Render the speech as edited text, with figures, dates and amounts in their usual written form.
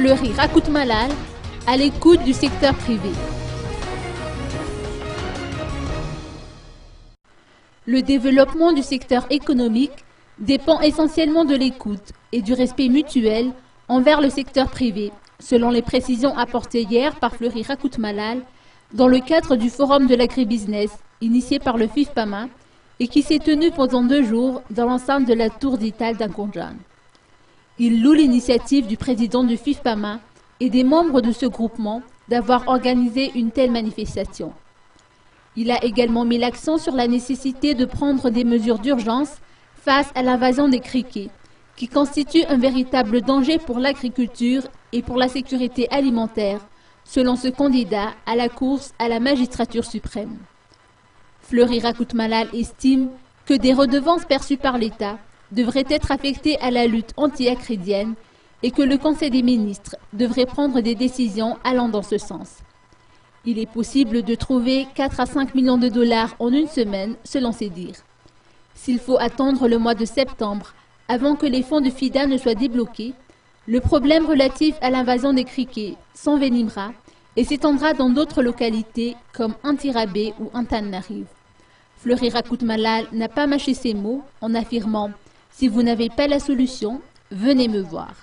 Fleury Rakout Malal, à l'écoute du secteur privé. Le développement du secteur économique dépend essentiellement de l'écoute et du respect mutuel envers le secteur privé, selon les précisions apportées hier par Fleury Rakout Malal dans le cadre du Forum de l'agribusiness initié par le FIFPAMA et qui s'est tenu pendant 2 jours dans l'enceinte de la Tour d'Ital d'Ankonjan. Il loue l'initiative du président du FIFPAMA et des membres de ce groupement d'avoir organisé une telle manifestation. Il a également mis l'accent sur la nécessité de prendre des mesures d'urgence face à l'invasion des criquets, qui constitue un véritable danger pour l'agriculture et pour la sécurité alimentaire, selon ce candidat à la course à la magistrature suprême. Fleury Rakout Malal estime que des redevances perçues par l'État devraient être affectées à la lutte anti-acridienne et que le Conseil des ministres devrait prendre des décisions allant dans ce sens. Il est possible de trouver 4 à 5 millions de dollars en une semaine, selon ses dires. S'il faut attendre le mois de septembre avant que les fonds de FIDA ne soient débloqués, le problème relatif à l'invasion des criquets s'envenimera et s'étendra dans d'autres localités comme Antirabé ou Antananarive. Fleury Rakout Malal n'a pas mâché ses mots en affirmant « Si vous n'avez pas la solution, venez me voir ».